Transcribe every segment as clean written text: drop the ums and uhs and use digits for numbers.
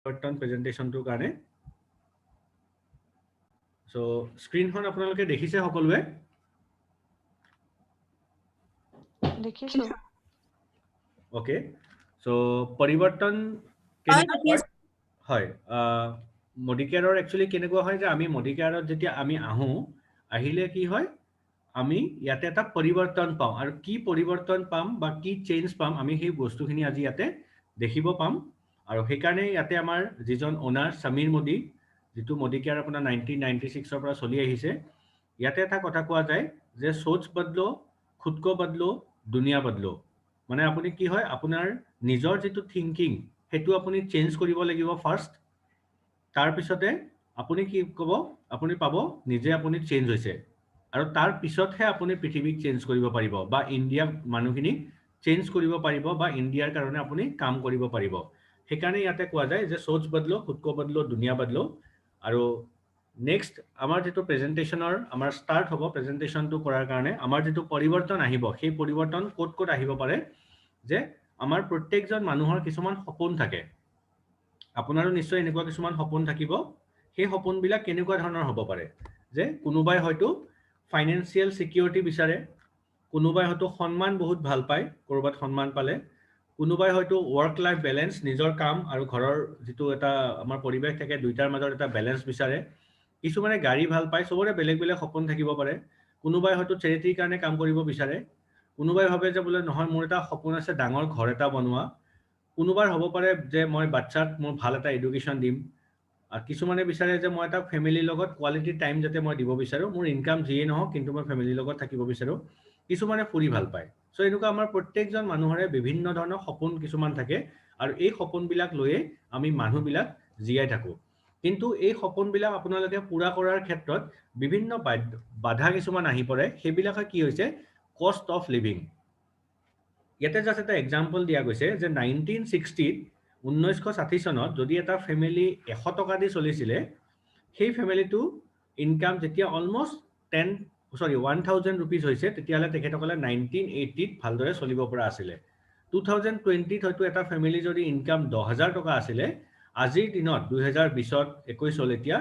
পৰিৱৰ্তন প্ৰেজেন্টেশ্যনটোৰ কাৰণে সো স্ক্ৰীনখন আপোনালোকে দেখিছে সকলোৱে দেখিছো ওকে সো পৰিৱৰ্তন কেনেকুৱা হয় মডিকেয়াৰৰ একচুয়ালি কেনেকুৱা হয় যে আমি মডিকেয়াৰত যেতিয়া আমি আহো আহিলে কি হয় আমি ইয়াতে এটা পৰিৱৰ্তন পাম আৰু কি পৰিৱৰ্তন পাম বা কি চেঞ্জ পাম আমি সেই বস্তুখিনি আজি ইয়াতে দেখিব পাম আৰু সেইকাৰণে ইয়াতে আমাৰ যিজন ওনাৰ সমীৰ মোদী যেটো মডিকেয়াৰ আপোনাৰ 1996 ৰ পৰা চলি আহিছে ইয়াতে এটা কথা কোৱা যায় যে সোচ বদলো খুদ কো বদলো দুনিয়া বদলো মানে আপুনি কি হয় আপোনাৰ নিজৰ যেটো থিংকিং হেতু আপুনি চেঞ্জ কৰিব লাগিব ফাৰ্স্ট তাৰ পিছতে আপুনি কি ক'ব আপুনি পাব নিজে আপুনি চেঞ্জ হৈছে আৰু তাৰ পিছতহে আপুনি পৃথিৱীক চেঞ্জ কৰিব পাৰিব বা ইণ্ডিয়া মানুহখিনি চেঞ্জ কৰিব পাৰিব বা ইণ্ডিয়াৰ কাৰণে আপুনি কাম কৰিব পাৰিব সেইকাৰণে ইয়াতে কোৱা যায় যে সোচ বদলো খুদ কো বদলো দুনিয়া বদলো আৰু নেক্সট আমাৰ যেটো প্ৰেজেন্টেশনৰ আমাৰ স্টাৰ্ট হ'ব প্ৰেজেন্টেশনটো কৰাৰ কাৰণে আমাৰ যেটো পৰিৱৰ্তন আহিব সেই পৰিৱৰ্তন ক'ত ক'ত আহিব পাৰে যে আমাৰ প্ৰত্যেকজন মানুহৰ কিছুমান সপোন থাকে আপোনাৰো নিশ্চয় এনেকুৱা কিছুমান সপোন থাকিব সেই সপোনবিলাক কেনেকুৱা ধৰণৰ হ'ব পাৰে যে কোনোবাই হয়তো ফাইনান্সিয়েল সিকিউৰিটি বিচাৰে কোনোবাই হয়তো সন্মান বহুত ভাল পায় কৰবাত সন্মান পালে কোনোবাই হয়তো ওয়াৰ্ক লাইফ ব্যালেন্স নিজৰ কাম আৰু ঘৰৰ যেটো এটা আমাৰ পৰিবেশ থাকে দুইটাৰ মাজত এটা ব্যালেন্স বিচাৰে কিছুমানে গাড়ী ভাল পায় সবৰে বেলেগ বেলেগ সপোন থাকিব পাৰে কোনোবাই হয়তো চেৰিটিৰ কাৰণে কাম কৰিব বিচাৰে কোনোবাই ভাবে যে বোলে নহয় মোৰ এটা সপোন আছে ডাঙৰ ঘৰ এটা বনোৱা কোনোবাৰ হ'ব পাৰে যে মই বাচ্চাক মোৰ ভাল এটা এডুকেশ্যন দিম আৰু কিছুমানে বিচাৰে যে মই এটা ফ্যামিলিৰ লগত কোৱালিটি টাইম যাতে মই দিব বিচাৰো মোৰ ইনকাম যিয়ে নহওক কিন্তু মই ফ্যামিলিৰ লগত থাকিব বিচাৰো কিছুমানে ফুৰি ভাল পায় সো এনেকুৱা আমাৰ প্ৰত্যেকজন মানুহৰে বিভিন্ন ধৰণৰ সপোন কিছুমান থাকে আৰু এই সপোনবিলাক লৈয়ে আমি মানুহবিলাক জীয়াই থাকো কিন্তু এই সপোনবিলাক আপোনালোকে পুৰা কৰাৰ ক্ষেত্ৰত বিভিন্ন বাধা কিছুমান আহি পৰে সেইবিলাকে কি হৈছে কষ্ট অফ লিভিং ইয়াতে জাস্ট এটা এক্সাম্পল দিয়া গৈছে যে 1960 1960 চনত যদি এটা ফ্যামিলি 100 টকা দি চলিছিলে সেই ফ্যামিলিটো ইনকাম যেতিয়া অলমোস্ট 1000 rupees হৈছে তেতিয়ালে তেখেতসকলে 1980 ত ভালদৰে চলিব পৰা আছিলে 2020 ত হয়তো এটা ফ্যামিলি যদি ইনকাম 10000 টকা আছিলে আজিৰ দিনত 2020 ত 21 হল এতিয়া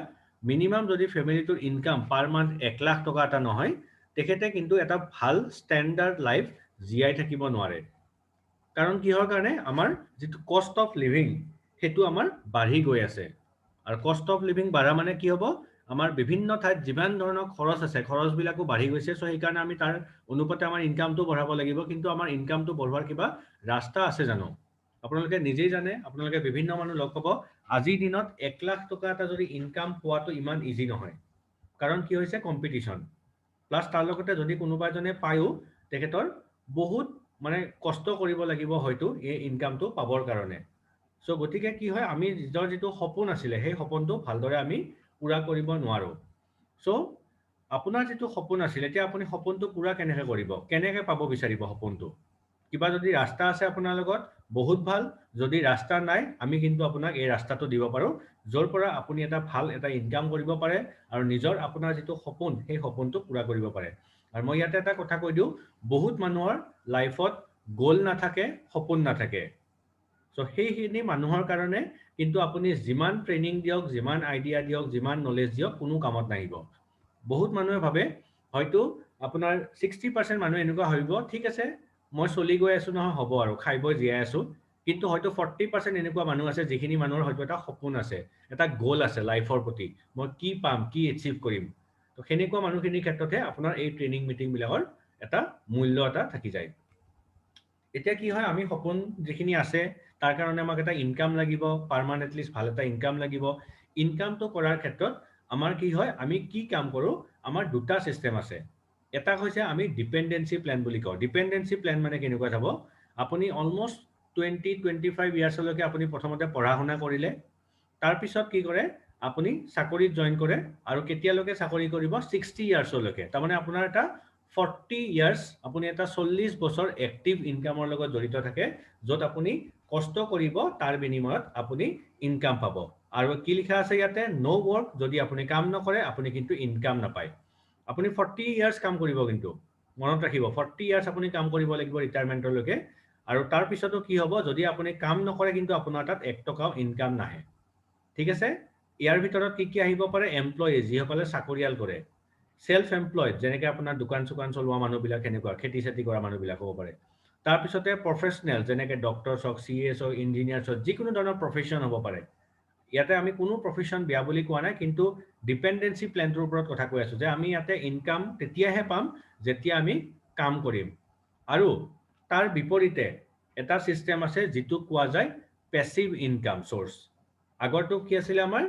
মিনিমাম যদি ফ্যামিলিটোৰ ইনকাম পাৰ মান্থ 1 লাখ টকা এটা নহয় তেখেতে কিন্তু এটা ভাল ষ্টেণ্ডাৰ্ড লাইফ জীয়াই থাকিব নোৱাৰে কাৰণ কিহৰ কাৰণে আমাৰ যেটো কষ্ট অফ লিভিং হেতু আমাৰ বাঢ়ি গৈ আছে আৰু কষ্ট অফ লিভিং বাঢ়া মানে কি হ'ব আমাৰ বিভিন্ন ঠাইত যিমান ধৰণৰ খৰচ আছে খৰচ বিলাকো বাঢ়ি গৈছে সো এই কাৰণে আমি তাৰ অনুপাতে আমাৰ ইনকামটো বঢ়াব লাগিব কিন্তু আমাৰ ইনকামটো বঢ়োৱাৰ কিবা ৰাস্তা আছে জানো আপোনালোকে নিজেই জানে আপোনালোকে বিভিন্ন মানুহ লগ পাব আজিৰ দিনত 1 লাখ টকা এটা যদি ইনকাম পোৱাটো ইমান ইজি নহয় কাৰণ কি হৈছে কম্পিটিশন প্লাস তাৰ লগতে যদি কোনোবা জনে পায়ো তেখেতৰ বহুত মানে কষ্ট কৰিব লাগিব হয়তো এই ইনকামটো পাবৰ কাৰণে সো গতিকে কি হয় আমি নিজৰ যেটো সপোন আছিল সেই সপোনটো ভালদৰে আমি পুৰা কৰিব নোৱাৰো সো আপোনাৰ যেটো সপোন আছিল এতিয়া আপুনি সপোনটো পুৰা কেনেকৈ কৰিব কেনেকৈ পাব বিচাৰিব সপোনটো কিবা যদি ৰাস্তা আছে আপোনাৰ লগত বহুত ভাল যদি ৰাস্তা নাই আমি কিন্তু আপোনাক এই ৰাস্তাটো দিব পাৰো যৰ পৰা আপুনি এটা ভাল এটা ইনকাম কৰিব পাৰে আৰু নিজৰ আপোনাৰ যেটো সপোন সেই সপোনটো পুৰা কৰিব পাৰে আৰু মই ইয়াতে এটা কথা কৈ দিও বহুত মানুহৰ লাইফত গোল নাথাকে সপোন নাথাকে সো সেইখিনি মানুহৰ কাৰণে কিন্তু আপুনি যিমান ট্ৰেনিং দিয়ক যিমান আইডিয়া দিয়ক যিমান নলেজ দিয়ক কোনো কামত নাহিব বহুত মানুহে ভাবে হয়তো আপোনাৰ 60% মানুহ এনেকুৱা হইব ঠিক আছে মই চলি গৈ আছো নহয় হ'ব আৰু খাইবই জীয়াই আছো কিন্তু হয়তো 40% এনেকুৱা মানুহ আছে যিখিনি মানুহৰ হয়তো এটা সপোন আছে এটা গোল আছে লাইফৰ প্ৰতি মই কি পাম কি এচিভ কৰিম তো হেনেকুৱা মানুহখিনিৰ ক্ষেত্ৰতে আপোনাৰ এই ট্ৰেনিং মিটিং বিলাকৰ এটা মূল্য এটা থাকি যায় এতিয়া কি হয় আমি সপোন যিখিনি আছে তাৰ কাৰণে আমাক এটা ইনকাম লাগিব পাৰ্মানেন্টলি ভাল এটা ইনকাম লাগিব ইনকামটো কৰাৰ ক্ষেত্ৰত আমাৰ কি হয় আমি কি কাম কৰো আমাৰ দুটা সিস্টেম আছে এটা হৈছে আমি ডিপেন্ডেন্সি প্ল্যান বুলি কওঁ ডিপেন্ডেন্সি প্ল্যান মানে কেনেকুৱা যাব আপুনি অলমোস্ট 20-25 ইয়াৰ্স লৈকে আপুনি প্ৰথমতে পঢ়া শুনা কৰিলে তাৰ পিছত কি কৰে আপুনি চাকৰিত জয়েন কৰে আৰু কেতিয়ালৈকে চাকৰি কৰিব 60 ইয়াৰ্স লৈকে তাৰ মানে আপোনাৰ এটা 40 ইয়াৰ্স আপুনি এটা 40 বছৰ এক্টিভ ইনকামৰ লগত জড়িত থাকে যত আপুনি কষ্ট কৰিব তাৰ বিনিময়ত আপুনি ইনকাম পাব আৰু কি লিখা আছে ইয়াতে নো ওয়াৰ্ক যদি আপুনি কাম নকৰে আপুনি কিন্তু ইনকাম নাপায় আপুনি 40 ইয়াৰ্স কাম কৰিব কিন্তু মনত ৰাখিব 40 ইয়াৰ্স আপুনি কাম কৰিব লাগিব ৰিটায়াৰমেন্টৰ লৈকে আৰু তাৰ পিছতো কি হ'ব যদি আপুনি কাম নকৰে কিন্তু আপোনাৰ তাত 1 টকাও ইনকাম নাহে ঠিক আছে ইয়াৰ ভিতৰত কি আহিব পাৰে এমপ্লয়ি যিসকলে চাকৰিয়াল কৰে সেলফ এমপ্লয়েড যেনেকৈ আপোনাৰ দোকান চোকান চলোৱা মানুহবিলাক এনেকুৱা খেতি চেতি কৰা মানুহবিলাক হ'ব পাৰে তাৰপিছতে প্ৰফেচনেল যেনেকৈ ডক্টৰছ হওক CAS হওক ইঞ্জিনিয়াৰ্ছ হওক যিকোনো ধৰণৰ প্ৰফেশ্যন হ'ব পাৰে ইয়াতে আমি কোনো প্ৰফেশ্যন বেয়া বুলি কোৱা নাই কিন্তু ডিপেন্ডেন্সি প্লেনটোৰ ওপৰত কথা কৈ আছো যে আমি ইয়াতে ইনকাম তেতিয়াহে পাম যেতিয়া আমি কাম কৰিম আৰু তাৰ বিপৰীতে এটা সিস্টেম আছে যিটো কোৱা যায় পেসিভ ইনকাম সোৰ্স আগৰটো কি আছিল আমাৰ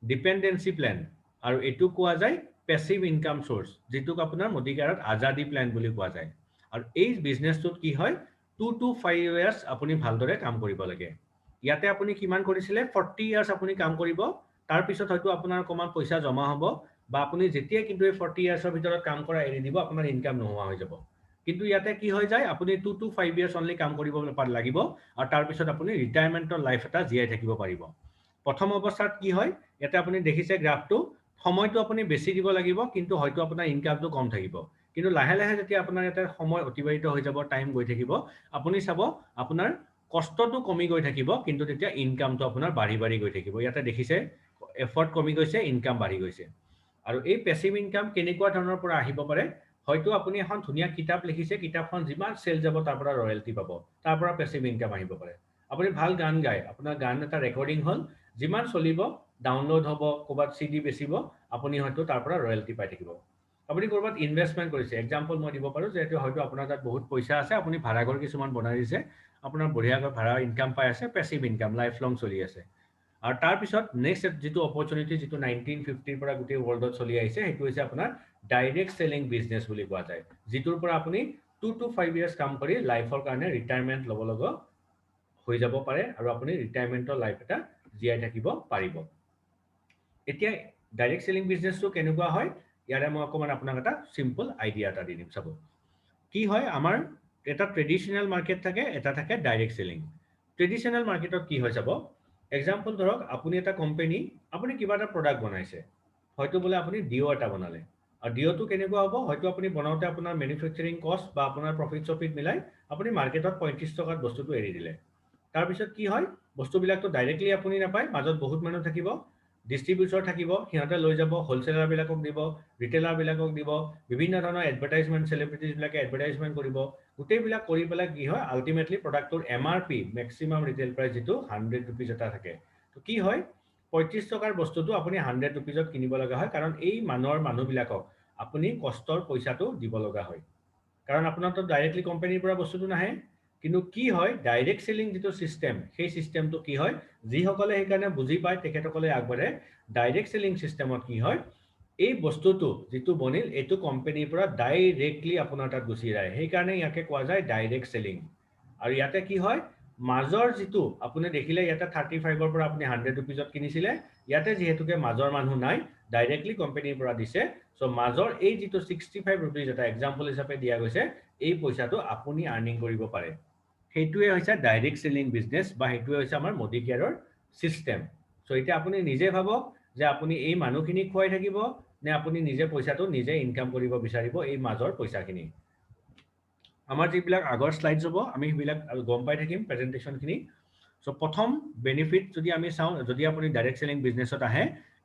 ডিপেন্ডেন্সি প্লেন আৰু এটো কোৱা যায় পেসিভ ইনকাম সোৰ্স যেটোক আপোনাৰ মডিকেয়াৰত আজাদি প্লেন বুলি কোৱা যায় আৰু এই বিজনেছটোত কি হয় 2 to 5 ইয়াৰ্স আপুনি ভালদৰে কাম কৰিব লাগে ইয়াতে আপুনি কিমান কৰিছিলে 40 ইয়াৰ্স আপুনি কাম কৰিব তাৰ পিছত হয়তো আপোনাৰ কমান পইচা জমা হ'ব বা আপুনি যেতিয়া কিন্তু এই 40 ইয়াৰ্সৰ ভিতৰত কাম কৰা এৰি দিব আপোনাৰ ইনকাম নোহোৱা হৈ যাব কিন্তু ইয়াতে কি হৈ যায় আপুনি 2 to 5 ইয়াৰ্স অনলি কাম কৰিব লাগিব আৰু তাৰ পিছত আপুনি ৰিটায়াৰমেন্টৰ লাইফ এটা জিয়াই থাকিব পাৰিব প্ৰথম অৱস্থাত কি হয় ইয়াতে আপুনি দেখিছে গ্ৰাফটো সময়টো আপুনি বেছি দিব লাগিব কিন্তু হয়তো আপোনাৰ ইনকামটো কম থাকিব কিন্তু লাহে লাহে যেতিয়া আপোনাৰ এটা সময় অতিবাহিত হৈ যাব টাইম গৈ থাকিব আপুনি চাব আপোনাৰ কষ্টটো কমি গৈ থাকিব কিন্তু তেতিয়া ইনকামটো আপোনাৰ বাঢ়ি গৈ থাকিব ইয়াতে দেখিছে এফৰ্ট কমি গৈছে ইনকাম বাঢ়ি গৈছে আৰু এই পেসিভ ইনকাম কেনেকুৱা ধৰণৰ পৰা আহিব পাৰে হয়তো আপুনি এখন ধুনীয়া কিতাপ লিখিছে কিতাপখন যিমান সেল যাব তাৰ পৰা ৰয়েলটি পাব তাৰ পৰা পেসিভ ইনকাম আহিব পাৰে আপুনি ভাল গান গায় আপোনাৰ গান এটা ৰেকৰ্ডিং হল যিমান চলিব ডাউনলোড হ'ব ক'বাত সিডি বেচিব আপুনি হয়তো তাৰ পৰা ৰয়েলটি পাই থাকিব আপুনি কৰবাত ইনভেষ্টমেন্ট কৰিছে এক্সাম্পল মই দিব পাৰো যে এটো হয়তো আপোনাৰ তাত বহুত পইচা আছে আপুনি ভাড়া ঘৰ কিছুমান বনাই দিছে আপোনাৰ বঢ়িয়াকৈ ভাড়া ইনকাম পাই আছে পেসিভ ইনকাম লাইফ লং চলি আছে আৰু তাৰ পিছত নেক্সট যেটো অপৰচুনিটি যেটো 1950 পৰা গোটেই ওয়াৰ্ল্ডত চলি আহিছে হেতু হৈছে আপোনাৰ ডাইৰেক্ট সেলিং বিজনেস বুলি কোৱা যায় যেটোৰ পৰা আপুনি 2 to 5 ইয়াৰ্স কাম কৰি লাইফৰ কাৰণে ৰিটায়াৰমেন্ট লব লগা হৈ যাব পাৰে আৰু আপুনি ৰিটায়াৰমেন্টৰ লাইফ এটা জিয়াই থাকিব পাৰিব এতিয়া ডাইৰেক্ট সেলিং বিজনেসটো কেনেকুৱা হয় ইয়াৰে মই অকমান আপোনাক এটা সিম্পল আইডিয়া এটা দিম চাব কি হয় আমাৰ এটা ট্ৰেডিশনাল মাৰ্কেট থাকে এটা থাকে ডাইৰেক্ট সেলিং ট্ৰেডিশনাল মাৰ্কেটত কি হয় চাব এক্সাম্পল ধৰক আপুনি এটা কোম্পানী আপুনি কিবা এটা প্ৰডাক্ট বনাইছে হয়তো বলে আপুনি ডিও এটা বনালে আৰু ডিওটো কেনেকুৱা হ'ব হয়তো আপুনি বনাওতে আপোনাৰ ম্যানুফ্যাকচাৰিং কষ্ট বা আপোনাৰ প্ৰফিট মিলাই আপুনি মাৰ্কেটত 35 টকাত বস্তুটো এৰি দিলে তাৰ পিছত কি হয় বস্তুবিলাকটো ডাইৰেক্টলি আপুনি নাপায় মাজত বহুত মানুহ থাকিব ডিস্ট্ৰিবিউটৰ থাকিব সিহঁতে লৈ যাব হোলসেলাৰ বিলাকক দিব ৰিটেইলাৰ বিলাকক দিব বিভিন্ন ধৰণৰ এডভাৰটাইজমেন্ট সেলিব্ৰিটিজ বিলাকে এডভাৰটাইজমেন্ট কৰিব গোটেই বিলাক কৰি পেলাই কি হয় আলটিমেটলি প্ৰডাক্টৰ MRP ম্যাক্সিমাম ৰিটেইল প্ৰাইস যেটো 100 रुपीस এটা থাকে তো কি হয় 35 টকাৰ বস্তুটো আপুনি 100 रुपीसত কিনিব লগা হয় কাৰণ এই মানুহবিলাকক আপুনি কষ্টৰ পইচাটো দিব লগা হয় কাৰণ আপোনাৰটো ডাইৰেক্টলি কোম্পানীৰ পৰা বস্তুটো নাহে কিন্তু কি হয় ডাইৰেক্ট সেলিং যেটো সিস্টেম সেই সিস্টেমটো কি হয় যিসকলে এই কাৰণে বুজি পায় তেখেতসকলে আগবাঢ়ে ডাইৰেক্ট সেলিং সিস্টেমত কি হয় এই বস্তুটো যেটো বনিল এটো কোম্পানীৰ পৰা ডাইৰেক্টলি আপোনাৰ তাত গুচি যায় সেই কাৰণে ইয়াকে কোৱা যায় ডাইৰেক্ট সেলিং আৰু ইয়াতে কি হয় মাজৰ যেটো আপুনি দেখিলে ইয়াতে 35 ৰ পৰা আপুনি 100 रुपीसত কিনিছিলে ইয়াতে যেহেতুকে মাজৰ মানুহ নাই ডাইৰেক্টলি কোম্পানীৰ পৰা দিছে সো মাজৰ এই যেটো 65 रुपीस এটা এক্সাম্পল হিচাপে দিয়া গৈছে এই পইচাটো আপুনি আৰ্নিং কৰিব পাৰে হেতুৱে হৈছে ডাইৰেক্ট সেলিং বিজনেস বা হেতুৱে হৈছে আমাৰ মডিকেয়াৰৰ সিস্টেম সো এটা আপুনি নিজে ভাবক যে আপুনি এই মানুহখিনি খুৱাই থাকিব নে আপুনি নিজে পইচাটো নিজে ইনকাম কৰিব বিচাৰিব এই মাজৰ পইচাখিনি আমাৰ যিবিলাক আগৰ স্লাইডছ হ'ব আমি হিবিলাক গম পাই থাকিম প্ৰেজেন্টেশনখিনি সো প্ৰথম বেনিফিট যদি আমি চাও যদি আপুনি ডাইৰেক্ট সেলিং বিজনেছত আহে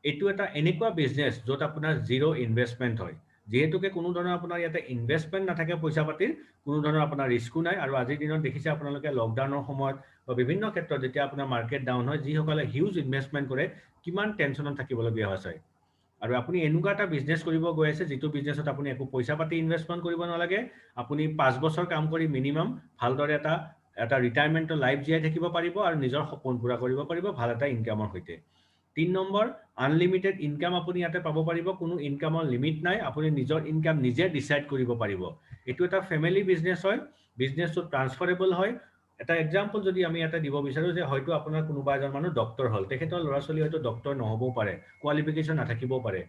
এটো এটা এনেকুৱা বিজনেস যত আপোনাৰ জিৰো ইনভেষ্টমেন্ট হয় যেহেতুকে কোনো ধৰণৰ আপোনাৰ ইয়াতে ইনভেষ্টমেন্ট নাথাকে পইচা পাতিৰ কোনো ধৰণৰ আপোনাৰ ৰিস্কো নাই আৰু আজিৰ দিনত দেখিছে আপোনালোকে লকডাউনৰ সময়ত বা বিভিন্ন ক্ষেত্ৰত যেতিয়া আপোনাৰ মাৰ্কেট ডাউন হয় যিসকলে হিউজ ইনভেষ্টমেন্ট কৰে কিমান টেনচনত থাকিবলগীয়া হয় আৰু আপুনি এনেকুৱা এটা বিজনেস কৰিব গৈ আছে যেটো বিজনেসত আপুনি একো পইচা পাতি ইনভেষ্টমেন্ট কৰিব নালাগে আপুনি 5 বছৰ কাম কৰি মিনিমাম ভালদৰে এটা ৰিটায়াৰমেন্টৰ লাইফ জিয়াই থাকিব পাৰিব আৰু নিজৰ সপোন পুৰা কৰিব পাৰিব ভাল এটা ইনকামৰ হৈতে 3 নম্বৰ আনলিমিটেড ইনকাম আপুনি ইয়াতে পাব পাৰিব কোনো ইনকামৰ লিমিট নাই আপুনি নিজৰ ইনকাম নিজে ডিসাইড কৰিব পাৰিব এটো এটা ফ্যামিলি বিজনেস হয় বিজনেসটো ট্ৰান্সফাৰেবল হয় এটা এক্সাম্পল যদি আমি এটা দিব বিচাৰো যে হয়তো আপোনাৰ কোনোবা এজন মানুহ ডক্টৰ হল তেখেতৰ ল'ৰা ছোৱালী হয়তো ডক্টৰ নহবও পাৰে কোৱালিফিকেশন নাথাকিবও পাৰে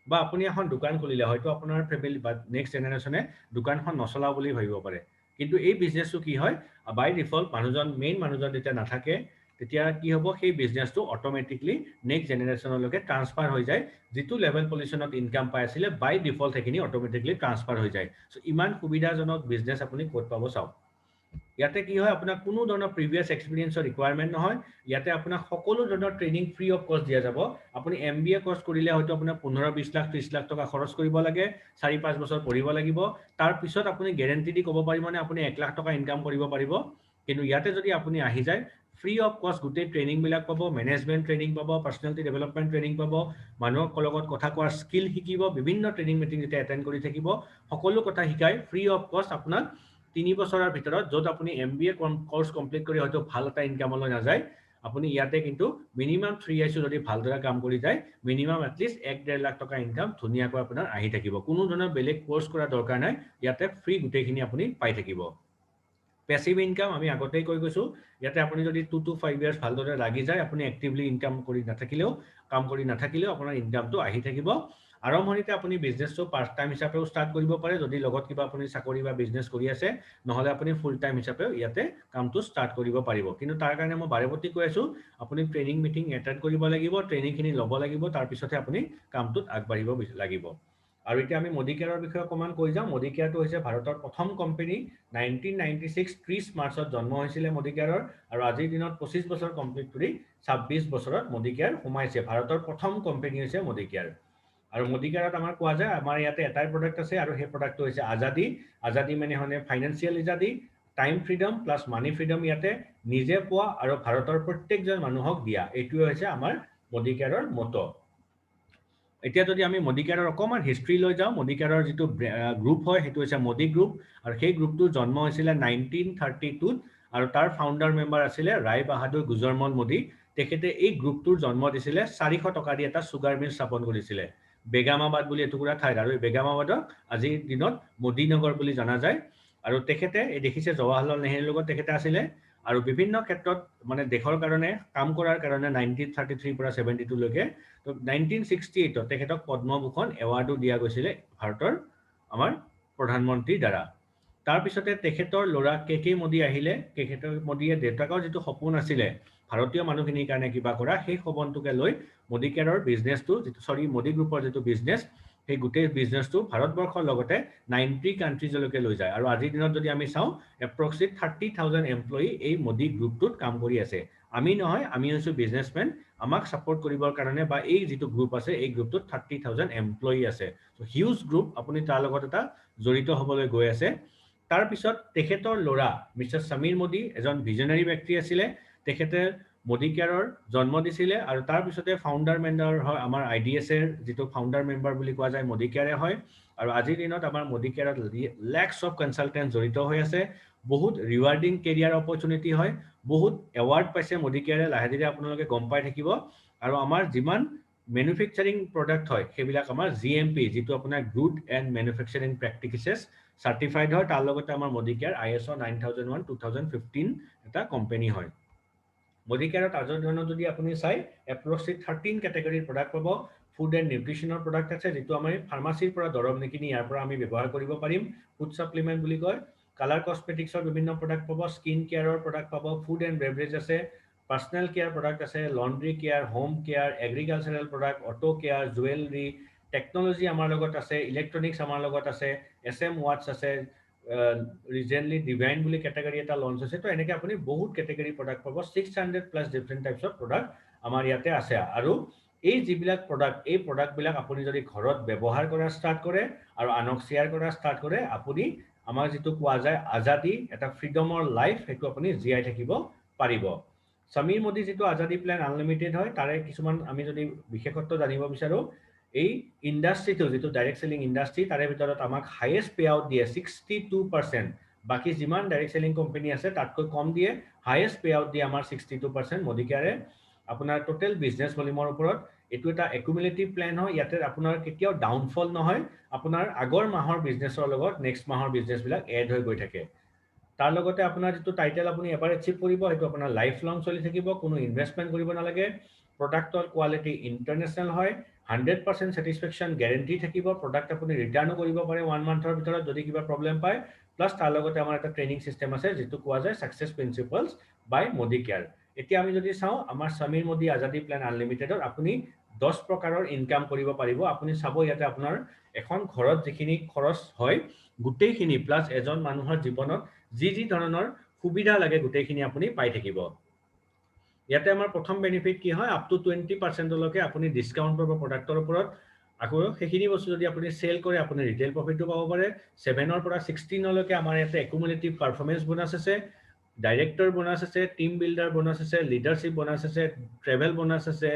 বা আপুনি এখন দোকান খুলিলে হয়তো আপোনাৰ ফ্যামিলি বা নেক্সট জেনাৰেশনে দোকানখন নচলাও বুলি ভাবিব পাৰে কিন্তু এই বিজনেসটো কি হয় বাই ডিফল্ট মানুহজন মেইন মানুহজন যেতিয়া নাথাকে তেতিয়া কি হ'ব সেই বিজনেসটো অটোমেটিকলি নেক্সট জেনাৰেশনলৈকে ট্ৰান্সফাৰ হৈ যায় যেটো লেভেল পজিশনত ইনকাম পাই আছিল বাই ডিফল্ট হেখিনি অটোমেটিকলি ট্ৰান্সফাৰ হৈ যায় সো ইমান সুবিধাজনক বিজনেস আপুনি ক'ত পাব চাওক ইয়াতে কি হয় আপোনাৰ কোনো ধৰণৰ প্ৰিভিয়াছ এক্সপিৰিয়েন্সৰ ৰিকুৱাৰমেণ্ট নহয় ইয়াতে আপোনাক সকলো ধৰণৰ ট্ৰেইনিং ফ্ৰী অফ কষ্ট দিয়া যাব আপুনি MBA কোৰ্স কৰিলে হয়তো আপোনাৰ 15-20 লাখ 30 লাখ টকা খৰচ কৰিব লাগে 4-5 বছৰ পঢ়িব লাগিব তাৰ পিছত আপুনি গ্যাৰান্টি দি ক'ব পাৰিব মানে আপুনি 1 লাখ টকা ইনকাম কৰিব পাৰিব কিন্তু ইয়াতে যদি আপুনি আহি যায় ফ্ৰী অফ কষ্ট গোটেই ট্ৰেইনিং বিলাক পাব মেনেজমেন্ট ট্ৰেইনিং পাব পাৰ্সনালিটি ডেভেলপমেন্ট ট্ৰেইনিং পাব মানুহৰ লগত কথা কোৱাৰ স্কিল শিকিব বিভিন্ন ট্ৰেইনিং মিটিং যেতিয়া এটেন্ড কৰি থাকিব সকলো কথা শিকাই ফ্ৰী অফ কষ্ট আপোনাক 3 বছৰৰ ভিতৰত যত আপুনি MBA কোৰ্স কমপ্লিট কৰি হয়তো ভাল এটা ইনকামলৈ নাযায় আপুনি ইয়াতে কিন্তু মিনিমাম 3 ইয়াৰ্স যদি ভালদৰে কাম কৰি যায় মিনিমাম এটলিষ্ট 1.5 লাখ টকা ইনকাম ধুনিয়াকৈ আপোনাৰ আহি থাকিব কোনো ধৰণৰ বেলেগ কোৰ্স কৰা দৰকাৰ নাই ইয়াতে ফ্ৰী গোটেইখিনি আপুনি পাই থাকিব পেসিভ ইনকাম আমি আগতেই কৈ গৈছো ইয়াতে আপুনি যদি 2 to 5 ইয়াৰ্স ভালদৰে লাগি যায় আপুনি এক্টিভলি ইনকাম কৰি নাথাকিলেও কাম কৰি নাথাকিলেও আপোনাৰ ইনকামটো আহি থাকিব আৰম্ভণিতে আপুনি বিজনেসটো পাৰ্ট টাইম হিচাপেও ষ্টাৰ্ট কৰিব পাৰে যদি লগত কিবা আপুনি চাকৰি বা বিজনেস কৰি আছে নহলে আপুনি ফুল টাইম হিচাপেও ইয়াতে কামটো ষ্টাৰ্ট কৰিব পাৰিব কিন্তু তাৰ কাৰণে মই বাৰেপতি কৈ আছো আপুনি ট্ৰেইনিং মিটিং এটেন্ড কৰিব লাগিব ট্ৰেইনিং খিনি ল'ব লাগিব তাৰ পিছতে আপুনি কামটোত আগবাঢ়িব লাগিব আৰু এতিয়া আমি মডিকেয়াৰৰ বিষয়ে অকমান কৈ যাম মডিকেয়াৰটো হৈছে ভাৰতৰ প্ৰথম কোম্পানী 1996 30 মাৰ্চত জন্ম হৈছিল মডিকেয়াৰৰ আৰু আজিৰ দিনত 25 বছৰ কমপ্লিট কৰি 26 বছৰত মডিকেয়াৰ সোমাইছে ভাৰতৰ প্ৰথম কোম্পানী হৈছে মডিকেয়াৰ আৰু মডিকেয়াৰত আমাৰ কোৱা যায় আমাৰ ইয়াতে এটাই প্ৰডাক্ট আছে আৰু সেই প্ৰডাক্টটো হৈছে আজাদি মানে হনে financial Azadi time freedom plus মানি ফ্ৰীডম ইয়াতে নিজে পোৱা আৰু ভাৰতৰ প্ৰত্যেকজন মানুহক দিয়া এইটোৱে হৈছে আমাৰ মডিকেয়াৰৰ মটো এতিয়া যদি আমি মডিকেয়াৰৰ অকমান হিষ্ট্ৰী লৈ যাওঁ মডিকেয়াৰৰ যেটো গ্ৰুপ হয় হেতু হৈছে মডি গ্ৰুপ আৰু সেই গ্ৰুপটো জন্ম হৈছিল 1932 আৰু তাৰ ফাউন্ডাৰ মেম্বাৰ আছিল ৰায় বাহাদুৰ গুজৰমল মোদী তেখেতে এই গ্ৰুপটোৰ জন্ম দিছিল 400 টকা দি এটা সুগাৰ মিল স্থাপন কৰিছিল বেগামাবাদ বুলি এটুকুৰা ঠাইত আৰু বেগামাবাদক আজিৰ দিনত মদিনগৰ বুলি জনা যায় আৰু তেখেতে এই দেখিছে জৱাহৰলাল নেহৰুৰ লগত তেখেতে আছিল আৰু বিভিন্ন ক্ষেত্ৰত মানে দেশৰ কাৰণে কাম কৰাৰ কাৰণে 1933 পৰা 72 লৈকে তো 1968 তেখেতক পদ্মভূষণ এৱাৰ্ডো দিয়া গৈছিল ভাৰতৰ আমাৰ প্ৰধানমন্ত্ৰীৰ দ্বাৰা তাৰ পিছতে তেখেতৰ ল'ৰা কেকে মোদী আহিলে তেখেতৰ মোদীয়ে দেউতাকৰ যেটো সপোন আছিল ভাৰতীয় মানুহখিনিৰ কাৰণে কিবা কৰা সেই সপোনটোকে লৈ মডিকেয়াৰৰ বিজনেসটো মডি গ্ৰুপৰ যেটো বিজনেস সেই গোটেই বিজনেসটো ভাৰতবৰ্ষৰ লগতে 90 কান্ট্ৰিজলৈকে লৈ যায় আৰু আজিৰ দিনত যদি আমি চাওঁ এপ্ৰক্সিমেট 30,000 এমপ্লয়ি এই মডি গ্ৰুপটোত কাম কৰি আছে আমি নহয় আমি হৈছো বিজনেসমেন আমাক সাপোৰ্ট কৰিবৰ কাৰণে বা এই যেটো গ্ৰুপ আছে এই গ্ৰুপটোত 30,000 এমপ্লয়ি আছে সো হিউজ গ্ৰুপ আপুনি তাৰ লগত এটা জড়িত হবলৈ গৈ আছে তাৰ পিছত তেখেতৰ ল'ৰা মিস্টাৰ সমীৰ মোদী এজন ভিজনাৰী ব্যক্তি আছিল তেখেতে মডিকেয়াৰৰ জন্ম দিছিল আৰু তাৰ পিছতে ফাউন্ডাৰ মেম্বাৰ হয় আমাৰ IDS এৰ যেটো ফাউন্ডাৰ মেম্বাৰ বুলি কোৱা যায় মডিকেয়াৰে হয় আৰু আজিৰ দিনত আমাৰ মডিকেয়াৰত lakhs of consultants জড়িত হৈ আছে বহুত ৰিৱাৰ্ডিং কেৰিয়াৰ অপৰচুনিটি হয় বহুত এৱাৰ্ড পাইছে মডিকেয়াৰে লাহে ধীৰে আপোনালোকে গম পাই থাকিব আৰু আমাৰ যিমান ম্যানুফ্যাকচাৰিং প্ৰডাক্ট হয় সেইবিলাক আমাৰ GMP যেটো আপোনাৰ গুড এন্ড ম্যানুফ্যাকচাৰিং প্ৰ্যাকটিসেস সাৰ্টিফাইড হয় তাৰ লগতে আমাৰ মডিকেয়াৰ ISO 9001 2015 এটা কোম্পানী হয় মডিকেয়াৰত আজিৰ দিনত যদি আপুনি চাই এপ্ৰক্সিমেট 13 ক্যাটাগৰীৰ প্ৰডাক্ট পাব ফুড এন্ড নিউট্ৰিশনৰ প্ৰডাক্ট আছে যেটো আমি ফাৰ্মাসীৰ পৰা দৰব নিকিনি ইয়াৰ পৰা আমি ব্যৱহাৰ কৰিব পাৰিম ফুড সাপ্লিমেন্ট বুলি কয় কালাৰ কসমেটিক্সৰ বিভিন্ন প্ৰডাক্ট পাব স্কিন কেয়াৰৰ প্ৰডাক্ট পাব ফুড এন্ড বেভাৰেজ আছে পাৰ্সোনাল কেয়াৰ প্ৰডাক্ট আছে laundry care home care agricultural product auto care jewellery technology আমাৰ লগত আছে ইলেক্ট্ৰনিক্স আমাৰ লগত আছে SM ওয়াটস আছে ৰিজেন্টলি ডিভাইন বুলি ক্যাটাগৰী এটা লঞ্চ হৈছে তো এনেকে আপুনি বহুত ক্যাটাগৰী প্ৰডাক্ট পাব 600 plus different types of product আমাৰ ইয়াতে আছে আৰু এই যিবিলাক প্ৰডাক্ট এই প্ৰডাক্ট বিলাক আপুনি যদি ঘৰত ব্যৱহাৰ কৰা ষ্টাৰ্ট কৰে আৰু আনক শেয়াৰ কৰা ষ্টাৰ্ট কৰে আপুনি আমাৰ যেটো কোৱা যায় আজাদি এটা ফ্ৰীডমৰ লাইফ হেতু আপুনি জিয়াই থাকিব পাৰিব সমীৰ মোদী যেটো আজাদি প্ল্যান আনলিমিটেড হয় তাৰে কিছুমান আমি যদি বিশেষত্ব জানিব বিচাৰো এই ইন্ডাস্ট্ৰিটো যেটো ডাইৰেক্ট সেলিং ইন্ডাস্ট্ৰি তাৰে ভিতৰত আমাক হাইয়েস্ট পে আউট দিয়ে 62% বাকি যিমান ডাইৰেক্ট সেলিং কোম্পানী আছে তাতকৈ কম দিয়ে হাইয়েস্ট পে আউট দিয়ে আমাৰ 62% মডিকেয়াৰে আপোনাৰ টোটাল বিজনেস ভলিউমৰ ওপৰত এটো এটা একুমুলেটিভ প্ল্যান হয় ইয়াতে আপোনাৰ কেতিয়াও ডাউনফল নহয় আপোনাৰ আগৰ মাহৰ বিজনেসৰ লগত নেক্সট মাহৰ বিজনেস বিলাক এড হৈ গৈ থাকে তাৰ লগতে আপোনাৰ যেটো টাইটেল আপুনি এবাৰ এচিভ কৰিব হেতু আপোনাৰ লাইফ লং চলি থাকিব কোনো ইনভেষ্টমেন্ট কৰিব নালাগে প্ৰডাক্টৰ কোৱালিটি ইন্টাৰনেশনাল হয় 100% satisfaction guarantee থাকিব প্ৰডাক্ট আপুনি ৰিটাৰ্ণো কৰিব পাৰে 1 মান্থৰ ভিতৰত যদি কিবা প্ৰবলেম পায় প্লাস তাৰ লগতে আমাৰ এটা ট্ৰেইনিং সিস্টেম আছে যেটো কোৱা যায় সাকসেস প্ৰিন্সিপলস বাই মডিকেয়াৰ এতিয়া আমি যদি চাও আমাৰ সমীৰ মোদী আজাদি প্ল্যান আনলিমিটেডৰ আপুনি 10 প্ৰকাৰৰ ইনকাম কৰিব পাৰিব আপুনি চাব ইয়াতে আপোনাৰ এখন ঘৰত যিখিনি খৰচ হয় গোটেইখিনি প্লাস এজন মানুহৰ জীৱনত যি ধৰণৰ সুবিধা লাগে গোটেইখিনি আপুনি পাই থাকিব ইয়াতে আমাৰ প্ৰথম বেনিফিট কি হয় আপ টু 20% লৈকে আপুনি ডিসকাউন্ট পাব প্ৰডাক্টৰ ওপৰত আকৌ সেইখিনি বস্তু যদি আপুনি সেল কৰে আপুনি ৰিটেইল প্ৰফিটটো পাব পাৰে 7 ৰ পৰা 16 লৈকে আমাৰ ইয়াতে একুমুলেটিভ পাৰফৰম্যান্স বোনাছ আছে ডাইৰেক্টৰ বোনাছ আছে টিম বিল্ডাৰ বোনাছ আছে লিডাৰশিপ বোনাছ আছে ট্ৰেভেল বোনাছ আছে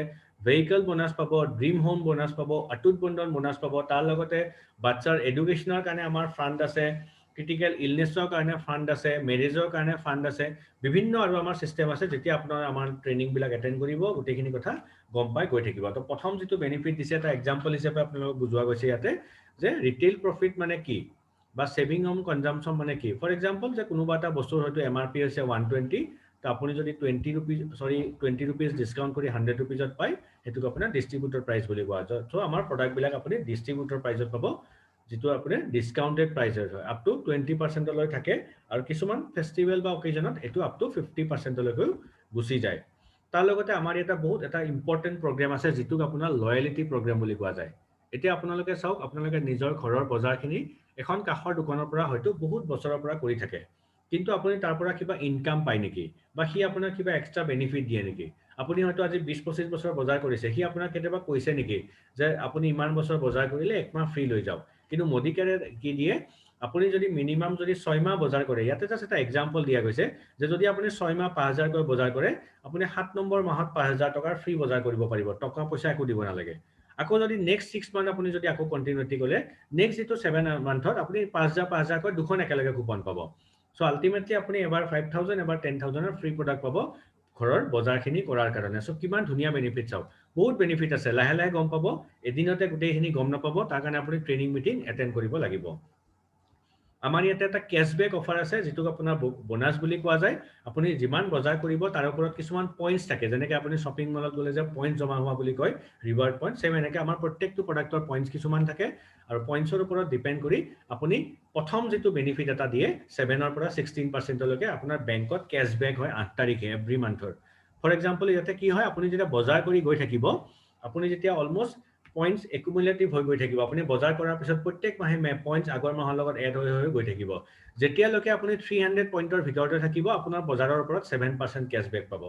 ভেহিকল বোনাছ পাব ড্ৰিম হোম বোনাছ পাব অটুট বন্ধন বোনাছ পাব তাৰ লগতে বাচ্চাৰ এডুকেশনৰ কাৰণে আমাৰ ফান্ড আছে ক্ৰিটিকেল ইলনেছৰ কাৰণে ফান্ড আছে মেৰেজৰ কাৰণে ফান্ড আছে বিভিন্ন আৰু আমাৰ সিস্টেম আছে যেতিয়া আপোনাৰ আমাৰ ট্ৰেনিং বিলাক এটেন্ড কৰিব গোটেইখিনি কথা গম পাই গৈ থাকিব তো প্ৰথম যেটো বেনিফিট দিছে এটা এক্সাম্পল হিচাপে আপোনালোকক বুজোৱা গৈছে ইয়াতে যে ৰিটেইল প্ৰফিট মানে কি বা সেভিং হোম কনজাম্পশন মানে কি ফৰ এক্সাম্পল যে কোনোবা এটা বস্তুৰ হয়তো এমআৰপি হৈছে 120 তো আপুনি যদি 20 रुपीस ডিসকাউন্ট কৰি 100 रुपीसত পায় হেতুক আপোনাৰ ডিস্ট্ৰিবিউটৰ প্ৰাইস বুলি কোৱা যায় তো আমাৰ প্ৰডাক্ট বিলাক আপুনি ডিস্ট্ৰিবিউটৰ প্ৰাইসত পাব যেটো আপুনি ডিসকাউন্টেড প্ৰাইসৰ হয় আপ টু 20% লৈ থাকে আৰু কিছুমান ফেষ্টিভেল বা অকেজনত এটো আপ টু 50% লৈকে গুছি যায় তাৰ লগতে আমাৰ এটা বহুত এটা ইম্পৰ্টেন্ট প্ৰগ্ৰাম আছে যেটোক আপোনাৰ লয়ালিটি প্ৰগ্ৰাম বুলি কোৱা যায় এতিয়া আপোনালোকে চাওক আপোনালোকে নিজৰ ঘৰৰ বজাৰখিনি এখন কাখৰ দোকানৰ পৰা হয়তো বহুত বছৰৰ পৰা কৰি থাকে কিন্তু আপুনি তাৰ পৰা কিবা ইনকাম পায় নেকি বা হি আপোনাৰ কিবা এক্সট্ৰা বেনিফিট দিয়ে নেকি আপুনি হয়তো আজি 20-25 বছৰ বজাৰ কৰিছে হি আপোনাৰ কেতিয়াবা কৈছে নেকি যে আপুনি ইমান বছৰ বজাৰ কৰিলে এক মাহ ফ্ৰী লৈ যাও কিন্তু মডিকেৰে কি দিয়ে আপুনি যদি মিনিমাম যদি 6 মাহ বজাৰ কৰে ইয়াতে জাস্ট এটা এক্সাম্পল দিয়া গৈছে যে যদি আপুনি 6 মাহ 5000 কৈ বজাৰ কৰে আপুনি 7 নম্বৰ মাহত 5000 টকাৰ ফ্ৰী বজাৰ কৰিব পাৰিব টকা পইচা একো দিব নালাগে আকৌ যদি নেক্সট 6 মান্থ আপুনি যদি আকৌ কন্টিনিউটি কৰে নেক্সট যেটো 7 মান্থত আপুনি 5000 কৈ দুখন একেলগে কুপন পাব সো আলটিমেটলি আপুনি এবাৰ 5000 এবাৰ 10000 ৰ ফ্ৰী প্ৰডাক্ট পাব ঘৰৰ বজাৰখিনি কৰাৰ কাৰণে সো কিমান ধুনিয়া বেনিফিট চাও বহুত বেনিফিট আছে লাহে লাহে গম পাব এদিনতে গোটেইখিনি গম নাপাব তাৰ কাৰণে আপুনি ট্ৰেনিং মিটিং এটেন্ড কৰিব লাগিব আমাৰ ইয়াতে এটা ক্যাশবেক অফাৰ আছে যেটো আপোনাৰ বোনাছ বুলি কোৱা যায় আপুনি যিমান বজাৰ কৰিব তাৰ ওপৰত কিছুমান পইণ্টস থাকে যেনেকৈ আপুনি শপিং মলত গলে যে পইণ্ট জমা হোৱা বুলি কয় ৰিৱাৰ্ড পইণ্ট সেম এনেকৈ আমাৰ প্ৰত্যেকটো প্ৰডাক্টৰ পইণ্টস কিছুমান থাকে আৰু পইণ্টছৰ ওপৰত ডিপেন্ড কৰি আপুনি প্ৰথম যেটো বেনিফিট এটা দিয়ে 7 ৰ পৰা 16% লৈকে আপোনাৰ বেংকত ক্যাশবেক হয় 8 তাৰিখে এভৰি মান্থৰ ফৰ এক্সাম্পল ইয়াতে কি হয় আপুনি যেতিয়া বজাৰ কৰি গৈ থাকিব আপুনি যেতিয়া অলমোস্ট পইণ্টস একুমুলেটিভ হৈ গৈ থাকিব আপুনি বজাৰ কৰাৰ পিছত প্ৰত্যেক মাহে পইণ্টস আগৰ মাহৰ লগত এড হৈ গৈ থাকিব যেতিয়ালৈকে আপুনি 300 পইণ্টৰ ভিতৰতে থাকিব আপোনাৰ বজাৰৰ ওপৰত 7% ক্যাশবেক পাব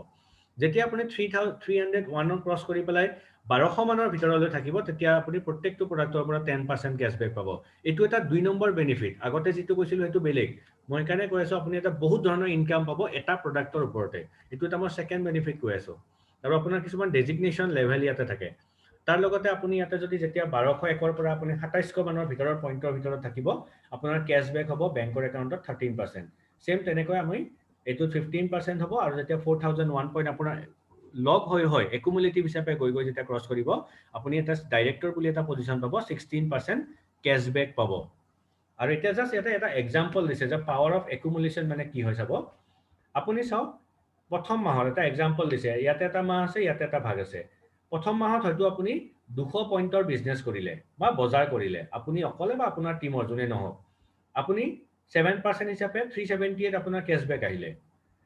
যেতিয়া আপুনি 301 ক্ৰছ কৰি পেলাই 1200 মানৰ ভিতৰলৈ থাকিব তেতিয়া আপুনি প্ৰত্যেকটো প্ৰডাক্টৰ পৰা 10% ক্যাশবেক পাব এটো এটা 2 নম্বৰ বেনিফিট আগতে যেটো কৈছিলো হেতু বেলেগ মই কানে কৈ আছো আপুনি এটা বহুত ধৰণৰ ইনকাম পাব এটা প্ৰডাক্টৰ ওপৰতে এটো এটা মই সেকেন্ড বেনিফিট কৈ আছো আৰু আপোনাৰ কিছুমান ডেজিগনেশন লেভেল ইয়াতে থাকে তাৰ লগতে আপুনি ইয়াতে যদি যেতিয়া 1201 ৰ পৰা আপুনি 2700 মানৰ ভিতৰৰ পইণ্টৰ ভিতৰত থাকিব আপোনাৰ ক্যাশবেক হ'ব বেংকৰ একাউণ্টত 13% সেম তেনেকৈ আমি এটো 15% হ'ব আৰু যেতিয়া 4001 পইণ্ট আপোনাৰ লগ হয় একুমুলেটিভ হিচাপে গৈ যেতিয়া ক্ৰছ কৰিব আপুনি এটা ডাইৰেক্টৰ বুলি এটা পজিশন পাব 16% ক্যাশবেক পাব আৰু এটা জাস্ট এটা এক্সাম্পল দিছে যে পাৱাৰ অফ একুমুলেশন মানে কি হয় চাব আপুনি চাও প্ৰথম মাহৰ এটা এক্সাম্পল দিছে ইয়াতে এটা মাহ আছে ইয়াতে এটা ভাগ আছে প্ৰথম মাহত হয়তো আপুনি 200 পইণ্টৰ বিজনেস কৰিলে বা বজাৰ কৰিলে আপুনি অকলে বা আপোনাৰ টিমৰ জনে নহওক আপুনি 7% হিচাপে 378 আপোনাৰ ক্যাশবেক আহিলে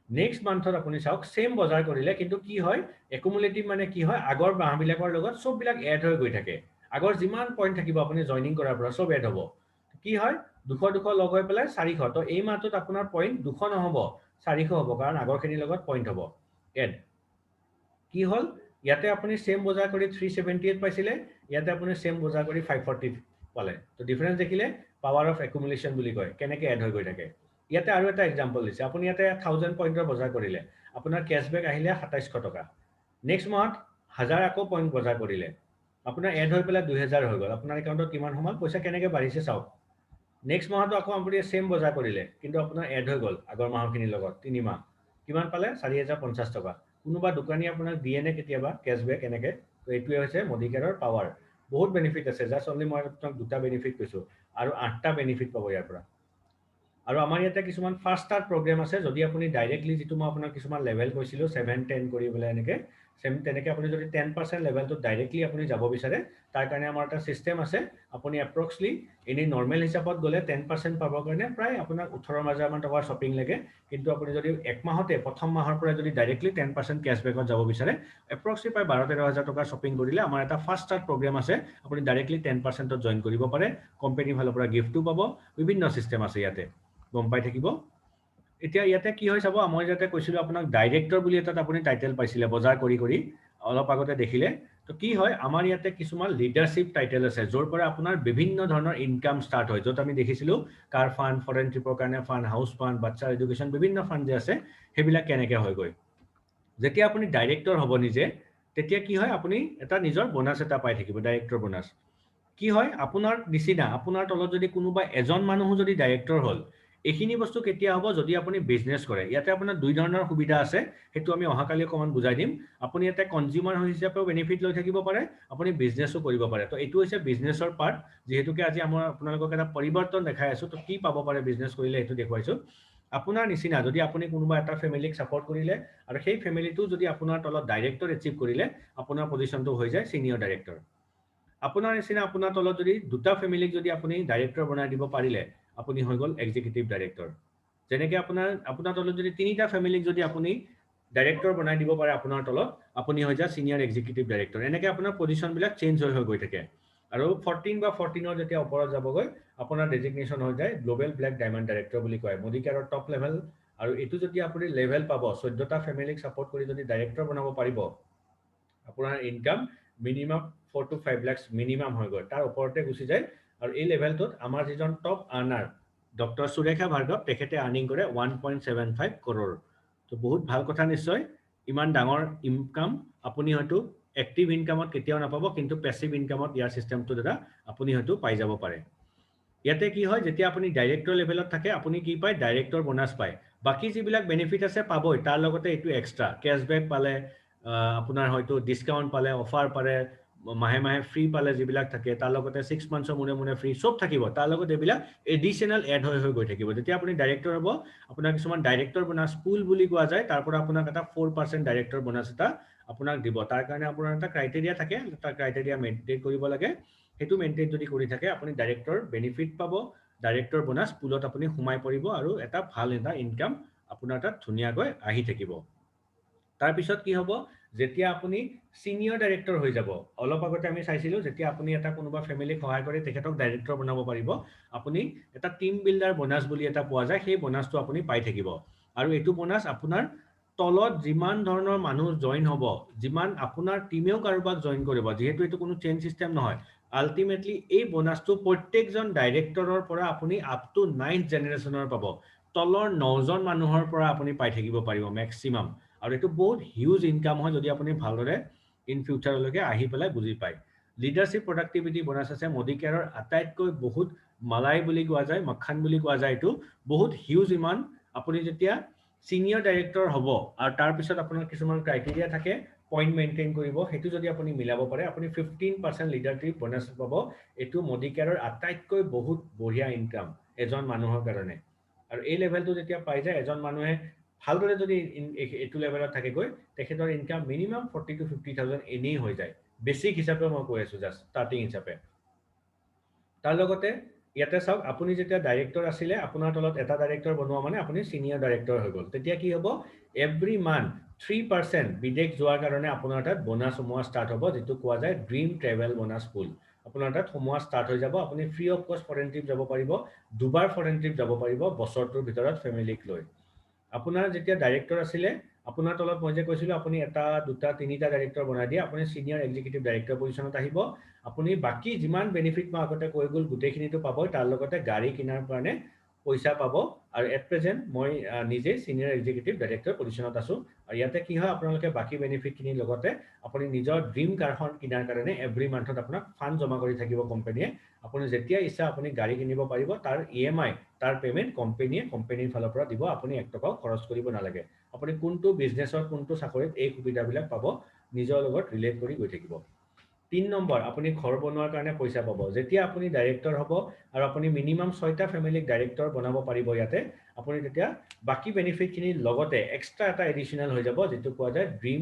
নেক্সট মান্থত আপুনি চাওক সেম বজাৰ কৰিলে কিন্তু কি হয় একুমুলেটিভ মানে কি হয় আগৰ মাহবিলাকৰ লগত সব বিলাক এড হৈ গৈ থাকে আগৰ যিমান পইণ্ট থাকিব আপুনি জয়নিং কৰাৰ পৰা সব এড হ'ব কি হয় 200 লগ হৈ পেলাই 400 তো এই মাহত আপোনাৰ পইণ্ট 200 নহব 400 হ'ব কাৰণ আগৰখিনিৰ লগত পইণ্ট হ'ব এড কি হল ইয়াতে আপুনি সেম বজাৰ কৰি 378 পাইছিলে ইয়াতে আপুনি সেম বজাৰ কৰি 540 পালে তো ডিফাৰেন্স দেখিলে পাৱাৰ অফ একুমুলেশন বুলি কয় কেনেকৈ এড হৈ গৈ থাকে ইয়াতে আৰু এটা এক্সাম্পল দিছে আপুনি ইয়াতে 1000 পইণ্টৰ বজাৰ কৰিলে আপোনাৰ ক্যাশবেক আহিলে 2700 টকা নেক্সট মাহত 1000 আকৌ পইণ্ট বজাৰ কৰিলে আপোনাৰ এড হৈ পেলাই 2000 হৈ গল আপোনাৰ একাউণ্টত কিমান সোমাল পইচা কেনেকৈ বাঢ়িছে চাওক নেক্সট মাহত আকৌ আপুনি সেম বজাৰ কৰিলে কিন্তু আপোনাৰ এড হৈ গল আগৰ মাহখিনিৰ লগত 3 মাহ কিমান পালে 4050 টকা কোনোবা দোকানী আপোনাক দিয়ে নে কেতিয়াবা ক্যাশবেক এনেকে তো এইটোৱে হৈছে মডিকেৰৰ পাৱাৰ বহুত বেনিফিট আছে জাস্ট অনলি মই আপোনাক দুটা বেনিফিট কৈছো আৰু 8টা বেনিফিট পাব ইয়াৰ পৰা আৰু আমাৰ ইয়াতে কিছুমান ফাৰ্স্ট ষ্টাৰ্ট প্ৰগ্ৰাম আছে যদি আপুনি ডাইৰেক্টলি যেটো মই আপোনাক কিছুমান লেভেল কৈছিলো 7 10 কৰি বলে এনেকে সেম তেনেকে আপুনি যদি 10% লেভেলটো ডাইৰেক্টলি আপুনি যাব বিচাৰে তাৰ কাৰণে আমাৰ এটা সিস্টেম আছে আপুনি এপ্ৰক্সলি এনি নৰমাল হিচাপত গলে 10% পাবৰ কাৰণে প্ৰায় আপোনাক 18000 মান টকাৰ শপিং লাগে কিন্তু আপুনি যদি এক মাহতে প্ৰথম মাহৰ পৰা যদি ডাইৰেক্টলি 10% ক্যাশবেকত যাব বিচাৰে এপ্ৰক্সলি প্ৰায় 12-13000 টকাৰ শপিং কৰিলে আমাৰ এটা ফাৰ্স্ট ষ্টাৰ্ট প্ৰগ্ৰাম আছে আপুনি ডাইৰেক্টলি 10%ত জয়েন কৰিব পাৰে কোম্পানী ফালৰ পৰা গিফ্টটো পাব বিভিন্ন সিস্টেম আছে ইয়াতে গম পাই থাকিব এতিয়া ইয়াতে কি হয় চাব মই যাতে কৈছিলো আপোনাক ডাইৰেক্টৰ বুলি এটা আপুনি টাইটেল পাইছিলে বজাৰ কৰি কৰি অলপ আগতে দেখিলে তো কি হয় আমাৰ ইয়াতে কিছুমান লিডাৰশ্বিপ টাইটেল আছে যৰ পৰা আপোনাৰ বিভিন্ন ধৰণৰ ইনকাম ষ্টাৰ্ট হয় য'ত আমি দেখিছিলো কাৰ ফাণ্ড ফৰেন ট্ৰিপৰ কাৰণে ফাণ্ড হাউচ ফাণ্ড বাচ্চাৰ এডুকেশ্যন বিভিন্ন ফাণ্ড যে আছে সেইবিলাক কেনেকৈ হয় গৈ যেতিয়া আপুনি ডাইৰেক্টৰ হ'ব নিজে তেতিয়া কি হয় আপুনি এটা নিজৰ বোনাছ এটা পাই থাকিব ডাইৰেক্টৰ বোনাছ কি হয় আপোনাৰ নিচিনা আপোনাৰ তলত যদি কোনোবা এজন মানুহো যদি ডাইৰেক্টৰ হ'ল এইখিনি বস্তু কেতিয়া হ'ব যদি আপুনি বিজনেছ কৰে ইয়াতে আপোনাৰ দুই ধৰণৰ সুবিধা আছে সেইটো আমি অহাকালি অকণমান বুজাই দিম আপুনি ইয়াতে কনজিউমাৰ হিচাপেও বেনিফিট লৈ থাকিব পাৰে আপুনি বিজনেছো কৰিব পাৰে তো এইটো হৈছে বিজনেছৰ পাৰ্ট যিহেতুকে আজি আমাৰ আপোনালোকক এটা পৰিৱৰ্তন দেখাই আছোঁ তো কি পাব পাৰে বিজনেছ কৰিলে সেইটো দেখুৱাইছোঁ আপোনাৰ নিচিনা যদি আপুনি কোনোবা এটা ফেমিলিক ছাপৰ্ট কৰিলে আৰু সেই ফেমিলিটো যদি আপোনাৰ তলত ডাইৰেক্টৰ এচিভ কৰিলে আপোনাৰ পজিশ্যনটো হৈ যায় ছিনিয়ৰ ডাইৰেক্টৰ আপোনাৰ নিচিনা আপোনাৰ তলত যদি দুটা ফেমিলিক যদি আপুনি ডাইৰেক্টৰ বনাই দিব পাৰিলে আপুনি হৈ গ'ল এক্সিকিউটিভ ডাইৰেক্টৰ যেনেকৈ আপোনাৰ তলত যদি তিনিটা ফেমিলিক যদি আপুনি ডাইৰেক্টৰ বনাই দিব পাৰে আপোনাৰ তলত আপুনি হৈ যায় ছিনিয়ৰ এক্সিকিউটিভ ডাইৰেক্টৰ এনেকৈ আপোনাৰ পজিশ্যনবিলাক চেঞ্জ হৈ গৈ থাকে আৰু 14 বা 14ৰ যেতিয়া ওপৰত যাবগৈ আপোনাৰ ডেজিগনেশ্যন হৈ যায় গ্লোবেল ব্লেক ডায়মণ্ড ডাইৰেক্টৰ বুলি কয় মোদীকেয়াৰৰ টপ লেভেল আৰু এইটো যদি আপুনি লেভেল পাব 14টা ফেমিলিক ছাপৰ্ট কৰি যদি ডাইৰেক্টৰ বনাব পাৰিব আপোনাৰ income minimum 4 to 5 lakh minimum হৈ গ'ল তাৰ ওপৰতে গুচি যায় আৰু এই লেভেলটোত আমাৰ যিজন টপ আৰ্নাৰ ডক্টৰ সুৰেখা ভাৰ্গৱ তেখেতে আৰ্নিং কৰে 1.75 কৰোৰ তো বহুত ভাল কথা নিশ্চয় ইমান ডাঙৰ ইনকাম আপুনি হয়তো এক্টিভ ইনকামত কেতিয়াও নাপাব কিন্তু পেছিভ ইনকামত ইয়াৰ চিষ্টেমটো দ্বাৰা আপুনি হয়তো পাই যাব পাৰে ইয়াতে কি হয় যেতিয়া আপুনি ডাইৰেক্টৰ লেভেলত থাকে আপুনি কি পায় ডাইৰেক্টৰ বোনাছ পায় বাকি যিবিলাক বেনিফিট আছে পাবই তাৰ লগতে এইটো এক্সট্ৰা কেছবেক পালে আপোনাৰ হয়তো ডিসকাউন্ট পালে অফাৰ পালে মাহে মাহে ফ্ৰী পালে যিবিলাক থাকে তাৰ লগতে 6 মান্থৰ মূৰে মূৰে ফ্ৰী সব থাকিব তাৰ লগতে এইবিলাক এডিশনাল এড হৈ গৈ থাকিব যেতিয়া আপুনি ডাইৰেক্টৰ হ'ব আপোনাৰ কিছুমান ডাইৰেক্টৰ বোনাছ পুল বুলি কোৱা যায় তাৰ পৰা আপোনাক এটা 4% ডাইৰেক্টৰ বোনাছ এটা আপোনাক দিব তাৰ কাৰণে আপোনাৰ এটা ক্ৰাইটেৰিয়া থাকে তাৰ ক্ৰাইটেৰিয়া মেইনটেইন কৰিব লাগে সেইটো মেইনটেইন যদি কৰি থাকে আপুনি ডাইৰেক্টৰ বেনিফিট পাব ডাইৰেক্টৰ বোনাছ পুলত আপুনি সোমাই পৰিব আৰু এটা ভাল এটা ইনকাম আপোনাৰ তাত ধুনীয়াকৈ আহি থাকিব তাৰপিছত কি হ'ব যেতিয়া আপুনি সিনিয়ৰ ডাইৰেক্টৰ হৈ যাব অলপ আগতে আমি চাইছিলো যেতিয়া আপুনি এটা কোনোবা ফেমিলিক সহায় কৰি তেখেতক ডাইৰেক্টৰ বনাব পাৰিব আপুনি এটা টিম বিল্ডাৰ বোনাছ বুলি এটা পোৱা যায় সেই বোনাছটো আপুনি পাই থাকিব আৰু এইটো বোনাছ আপোনাৰ তলত যিমান ধৰণৰ মানুহ জয়েন হ'ব যিমান আপোনাৰ টিমেও কাৰোবাক জয়েন কৰিব যেহেতু এইটো কোনো চেইন সিস্টেম নহয় আলটিমেটলি এই বোনাছটো প্ৰত্যেকজন ডাইৰেক্টৰৰ পৰা আপুনি আপ টু 9th জেনেৰেশ্যনৰ পাব তলৰ 9জন মানুহৰ পৰা আপুনি পাই থাকিব পাৰিব মেক্সিমাম আৰু এইটো বহুত হিউজ ইনকাম হয় যদি আপুনি ভালদৰে ইন ফিউচাৰলৈকে আহি পেলাই বুজি পায় লিডাৰশ্বিপ প্ৰডাক্টিভিটি বোনাছ আছে মোদী কেয়াৰৰ আটাইতকৈ বহুত মালাই বুলি কোৱা যায় মক্খান বুলি কোৱা যায় এইটো বহুত হিউজ ইমান আপুনি যেতিয়া সিনিয়ৰ ডাইৰেক্টৰ হ'ব আৰু তাৰপিছত আপোনাৰ কিছুমান ক্ৰাইটেৰিয়া থাকে পইণ্ট মেইনটেইন কৰিব সেইটো যদি আপুনি মিলাব পাৰে আপুনি 15% লিডাৰশ্বিপ বোনাছ পাব এইটো মোদী কেয়াৰৰ আটাইতকৈ বহুত বঢ়িয়া ইনকাম এজন মানুহৰ কাৰণে আৰু এই লেভেলটো যেতিয়া পাই যায় এজন মানুহে ভালদৰে যদি এইটো লেভেলত থাকেগৈ তেখেতৰ ইনকাম মিনিমাম 40 to 50,000 এনেই হৈ যায় বেছিক হিচাপে মই কৈ আছো জাষ্ট ষ্টাৰ্টিং হিচাপে তাৰ লগতে ইয়াতে চাওক আপুনি যেতিয়া ডাইৰেক্টৰ আছিলে আপোনাৰ তলত এটা ডাইৰেক্টৰ বনোৱা মানে আপুনি সিনিয়ৰ ডাইৰেক্টৰ হৈ গ'ল তেতিয়া কি হ'ব এভৰি মান্থ 3% বিদেশ যোৱাৰ কাৰণে আপোনাৰ তাত বোনাছ সোমোৱা ষ্টাৰ্ট হ'ব যেটো কোৱা যায় ড্ৰিম ট্ৰেভেল বোনাছ পুল আপোনাৰ তাত সোমোৱা ষ্টাৰ্ট হৈ যাব আপুনি ফ্ৰী অফ কষ্ট ফৰেন ট্ৰিপ যাব পাৰিব দুবাৰ ফৰেন ট্ৰিপ যাব পাৰিব বছৰটোৰ ভিতৰত ফেমিলিক লৈ আপোনাৰ যেতিয়া ডাইৰেক্টৰ আছিলে আপোনাৰ তলত মই যে কৈছিলো আপুনি এটা দুটা তিনিটা ডাইৰেক্টৰ বনাই দিয়ে আপুনি সিনিয়ৰ এক্সিকিউটিভ ডাইৰেক্টৰ পজিশনত আহিব আপুনি বাকি যিমান বেনিফিট মই আগতে কৈ গ'ল গোটেইখিনিটো পাবই তাৰ লগতে গাড়ী কিনাৰ কাৰণে পইচা পাব আৰু এট প্ৰেজেন্ট মই নিজে সিনিয়ৰ এক্সিকিউটিভ ডাইৰেক্টৰ পজিশনত আছো আৰু ইয়াতে কি হয় আপোনালোকে বাকি বেনিফিটখিনিৰ লগতে আপুনি নিজৰ ড্ৰিম কাৰখন কিনাৰ কাৰণে এভৰি মান্থত আপোনাক ফাণ্ড জমা কৰি থাকিব কোম্পানীয়ে আপুনি যেতিয়া ইচ্ছা আপুনি গাড়ী কিনিব পাৰিব তাৰ ইএমআই তাৰ পেমেন্ট কোম্পানীৰ ফালৰ পৰা দিব আপুনি এক টকাও খৰচ কৰিব নালাগে আপুনি কোনটো বিজনেছৰ কোনটো চাকৰিত এই সুবিধাবিলাক পাব নিজৰ লগত ৰিলেট কৰি গৈ থাকিব 3 নম্বৰ আপুনি ঘৰ বনোৱাৰ কাৰণে পইচা পাব যেতিয়া আপুনি ডাইৰেক্টৰ হ'ব আৰু আপুনি মিনিমাম 6টা ফেমিলিক ডাইৰেক্টৰ বনাব পাৰিব ইয়াতে আপুনি তেতিয়া বাকি বেনিফিটখিনিৰ লগতে এক্সট্ৰা এটা এডিশনাল হৈ যাব যেটো কোৱা যায় ড্ৰিম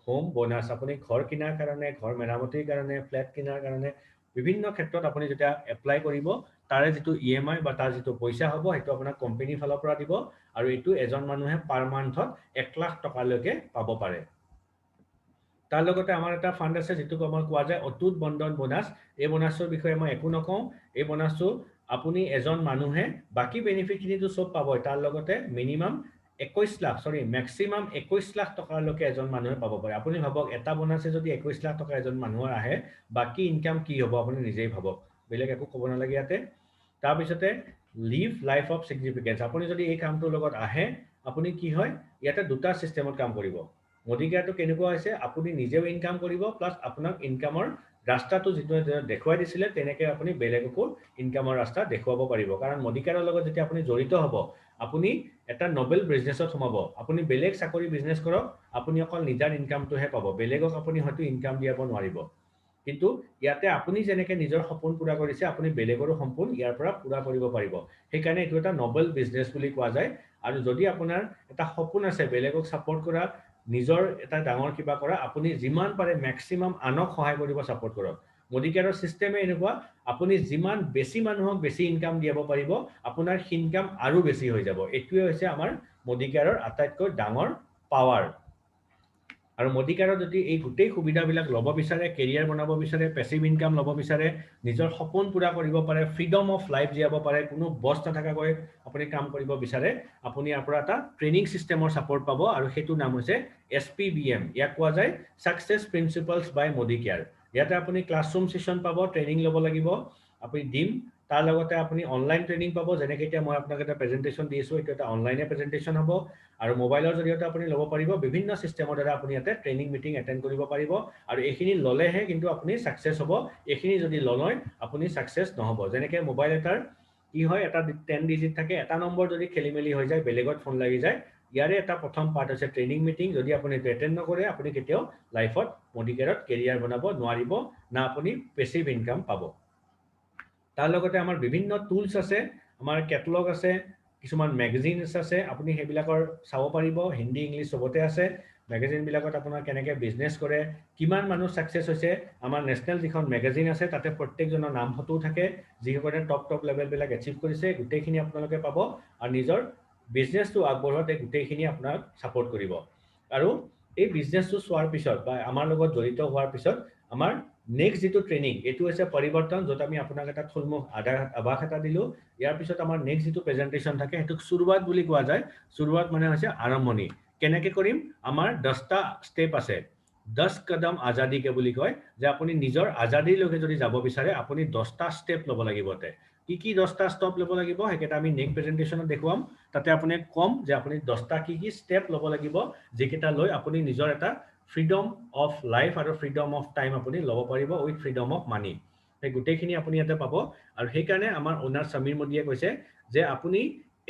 হোম বোনাছ আপুনি ঘৰ কিনাৰ কাৰণে ঘৰ মেৰামতিৰ কাৰণে ফ্লেট কিনাৰ কাৰণে বিভিন্ন ক্ষেত্ৰত আপুনি যেতিয়া এপ্লাই কৰিব তাৰে যেটো ইএমআই বা তাৰ যেটো পইচা হ'ব হেতু আপোনাক কোম্পানীৰ ফালৰ পৰা দিব আৰু এটো এজন মানুহে পাৰ মান্থত 1 লাখ টকালৈকে পাব পাৰে তাৰ লগতে আমাৰ এটা ফান্ড আছে যেটো আমাৰ কোৱা যায় অতুত বন্ধন বোনাছ এই বোনাছৰ বিষয়ে মই একো নকওঁ এই বোনাছটো আপুনি এজন মানুহে বাকি বেনিফিটখিনিটো সব পাব তাৰ লগতে মিনিমাম 21 লাখ সৰি ম্যাক্সিমাম 21 লাখ টকালৈকে এজন মানুহে পাব পাৰে আপুনি ভাবক এটা বোনাসে যদি 21 লাখ টকা এজন মানুহৰ আহে বাকি ইনকাম কি হ'ব আপুনি নিজেই ভাবক বেলেগ একো ক'ব নালাগে ইয়াতে তাৰ পিছতে লিভ লাইফ অফ সিগনিফিকেন্স আপুনি যদি এই কামটোৰ লগত আহে আপুনি কি হয় ইয়াতে দুটা সিস্টেমত কাম কৰিব মডিকেয়াৰটো কেনেকুৱা হৈছে আপুনি নিজেও ইনকাম কৰিব প্লাস আপোনাক ইনকামৰ ৰাস্তাটো যেটো দেখুৱাই দিছিলে তেনেকৈ আপুনি বেলেগকো ইনকামৰ ৰাস্তা দেখুৱাব পাৰিব কাৰণ মডিকেয়াৰৰ লগত যেতিয়া আপুনি জড়িত হ'ব আপুনি এটা নোবেল বিজনেছত সোমাব আপুনি বেলেগ চাকৰি বিজনেছ কৰক আপুনি অকল নিজৰ ইনকামটোহে পাব বেলেগক আপুনি হয়তো ইনকাম দিয়াব নোৱাৰিব কিন্তু ইয়াতে আপুনি যেনেকৈ নিজৰ সপোন পুৰা কৰিছে আপুনি বেলেগৰো সপোন ইয়াৰ পৰা পুৰা কৰিব পাৰিব সেইকাৰণে এটো এটা নোবেল বিজনেছ বুলি কোৱা যায় আৰু যদি আপোনাৰ এটা সপোন আছে বেলেগক সাপোৰ্ট কৰা নিজৰ এটা ডাঙৰ কিবা কৰা আপুনি যিমান পাৰে ম্যাক্সিমাম আনক সহায় কৰিব সাপোৰ্ট কৰক মডিকেয়াৰৰ সিস্টেমে এনেকুৱা আপুনি যিমান বেছি মানুহক বেছি ইনকাম দিয়াব পাৰিব আপোনাৰ ইনকাম আৰু বেছি হৈ যাব এটোৱে হৈছে আমাৰ মডিকেয়াৰৰ আটাইতকৈ ডাঙৰ পাৱাৰ আৰু মডিকেয়াৰৰ যদি এই গুটেই সুবিধাবিলাক ল'ব বিচাৰে কেৰিয়াৰ বনাব বিচাৰে পেসিভ ইনকাম ল'ব বিচাৰে নিজৰ সপোন পুৰা কৰিব পাৰে ফ্ৰীডম অফ লাইফ জিয়াব পাৰে কোনো বস নাথাকাকৈ আপুনি কাম কৰিব বিচাৰে আপুনি ইয়াৰ পৰা এটা ট্ৰেইনিং সিস্টেমৰ সাপোৰ্ট পাব আৰু হেতু নাম হৈছে SPBM ইয়াক কোৱা যায় সাকসেস প্ৰিন্সিপলস বাই মডিকেয়াৰ ইয়াতে আপুনি ক্লাছৰুম সেশন পাব ট্ৰেইনিং ল'ব লাগিব আপুনি দিম তাৰ লগতে আপুনি অনলাইন ট্ৰেইনিং পাব যেনেকৈ এতিয়া মই আপোনাক এটা প্ৰেজেন্টেশন দিছো এটা এটা অনলাইনে প্ৰেজেন্টেশন হ'ব আৰু মোবাইলৰ জৰিয়তে আপুনি ল'ব পাৰিব বিভিন্ন সিস্টেমৰ দ্বাৰা আপুনি ইয়াতে ট্ৰেইনিং মিটিং এটেন্ড কৰিব পাৰিব আৰু এইখিনি ললেহে কিন্তু আপুনি সাকসেস হ'ব এইখিনি যদি ললয় আপুনি সাকসেস নহব যেনেকৈ মোবাইল এটাৰ কি হয় এটা 10 ডিজিট থাকে এটা নম্বৰ যদি খেলিমেলি হৈ যায় বেলেগত ফোন লাগি যায় ইয়াৰে এটা প্ৰথম পাৰ্ট আছে ট্ৰেইনিং মিটিং যদি আপুনি এটেন্ড নকৰে আপুনি কেতিয়াও লাইফত মডিকেয়াৰত কেৰিয়াৰ বনাব নোৱাৰিব না আপুনি পেসিভ ইনকাম পাব তাৰ লগতে আমাৰ বিভিন্ন টুলস আছে আমাৰ কেটালগ আছে কিছুমান ম্যাগাজিনস আছে আপুনি হেবিলাকৰ চাব পাৰিব হিন্দী ইংলিশ সবতে আছে ম্যাগাজিন বিলাকত আপোনাৰ কেনেকৈ বিজনেস কৰে কিমান মানুহ সাকসেস হৈছে আমাৰ নেশনাল যিখন ম্যাগাজিন আছে তাতে প্ৰত্যেকজনৰ নাম ফটো থাকে যিসকলে টপ লেভেল বিলাক এচিভ কৰিছে গুটেইখিনি আপোনালোকে পাব আৰু নিজৰ বিজনেসটো আগবঢ়াতে গুটেইখিনি আপোনাক সাপোৰ্ট কৰিব আৰু এই বিজনেসটো চোৱাৰ পিছত বা আমাৰ লগত জড়িত হোৱাৰ পিছত আমাৰ নেক্সট যেটো ট্ৰেইনিং এটো হৈছে পৰিৱৰ্তন যত আমি আপোনাক এটা থুলমুখ আভাস এটা দিলো ইয়াৰ পিছত আমাৰ নেক্সট যেটো প্ৰেজেন্টেশন থাকে হেতুক শুৰুৱাত বুলি কোৱা যায় শুৰুৱাত মানে হৈছে আৰম্ভণি কেনেকৈ কৰিম আমাৰ 10টা স্টেপ আছে 10 কদম আজাদী কে বুলি কয় যে আপুনি নিজৰ আজাদীৰ লগে যদি যাব বিচাৰে আপুনি 10টা স্টেপ ল'ব লাগিবতে কি 10টা স্টেপ ল'ব লাগিব হেকেটা আমি নেক্সট প্ৰেজেন্টেশনত দেখুৱাম তাতে আপুনি কম যে আপুনি 10টা কি স্টেপ ল'ব লাগিব যেকেটা লৈ আপুনি নিজৰ এটা ফ্ৰীডম অফ লাইফ আৰু ফ্ৰীডম অফ টাইম আপুনি ল'ব পাৰিব উইথ ফ্ৰীডম অফ মানি এই গুটেইখিনি আপুনি ইয়াতে পাব আৰু সেই কাৰণে আমাৰ ওনাৰ সমীৰ মোদীয়ে কৈছে যে আপুনি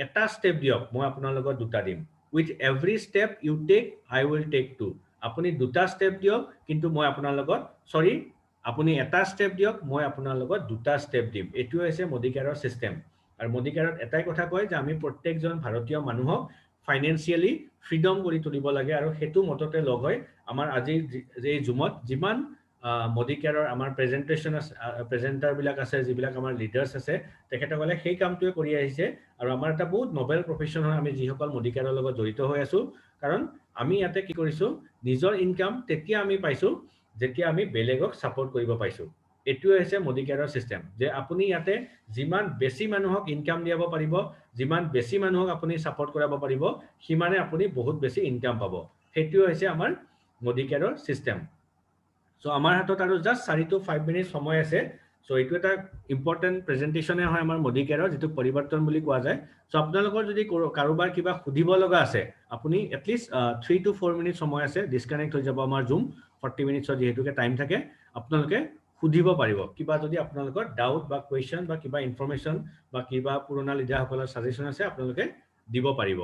এটা স্টেপ দিয়ক মই আপোনাৰ লগত দুটা দিম with every step you take I will take two আপুনি দুটা স্টেপ দিয়ক কিন্তু মই আপোনাৰ লগত সৰি আপুনি এটা স্টেপ দিয়ক মই আপোনাৰ লগত দুটা স্টেপ দিম এটো হৈছে মডিকেয়াৰৰ সিস্টেম আৰু মডিকেয়াৰত এটাই কথা কয় যে আমি প্ৰত্যেকজন ভাৰতীয় মানুহক ফাইনান্সিয়ালি ফ্ৰীডম কৰি তুলিব লাগে আৰু হেতু মততে লগ হয় আমাৰ আজি এই জুমত যিমান মডিকেয়াৰৰ আমাৰ প্ৰেজেন্টাৰ বিলাক আছে যিবিলাক আমাৰ লিডাৰ্স আছে তেখেতসকলে সেই কামটোৱে কৰি আহিছে আৰু আমাৰ এটা বহুত নোবেল প্ৰফেশন হয় আমি যিসকল মডিকেয়াৰৰ লগত জড়িত হৈ আছো কাৰণ আমি ইয়াতে কি কৰিছো নিজৰ ইনকাম তেতিয়া আমি পাইছো যেতিয়া আমি বেলেগক সাপোৰ্ট কৰিব পাইছো এটোৱে হৈছে মডিকেয়াৰৰ সিস্টেম যে আপুনি ইয়াতে যিমান বেছি মানুহক ইনকাম দিয়াব পাৰিব যিমান বেছি মানুহক আপুনি সাপোৰ্ট কৰাব পাৰিব সিমানে আপুনি বহুত বেছি ইনকাম পাব হেতুৱে হৈছে আমাৰ মডিকেয়াৰৰ সিস্টেম সো আমাৰ হাতত আৰু জাস্ট 4 to 5 মিনিট সময় আছে সো এইটো এটা ইম্পৰ্টেন্ট প্ৰেজেন্টেশনে হয় আমাৰ মডিকেয়াৰৰ যেটো পৰিৱৰ্তন বুলি কোৱা যায় সো আপোনালোকৰ যদি কাৰোবাৰ কিবা খুদিব লগা আছে আপুনি এট লিষ্ট 3 to 4 মিনিট সময় আছে ডিসকানেক্ট হৈ যাব আমাৰ জুম 40 মিনিটৰ যেহেতুকে টাইম থাকে আপোনালোকে খুদিব পাৰিব কিবা যদি আপোনালোকৰ ডাউট বা কোৱেশ্চন বা কিবা ইনফৰমেশন বা কিবা পুৰণা লিডাৰসকলৰ সাজেশন আছে আপোনালোকে দিব পাৰিব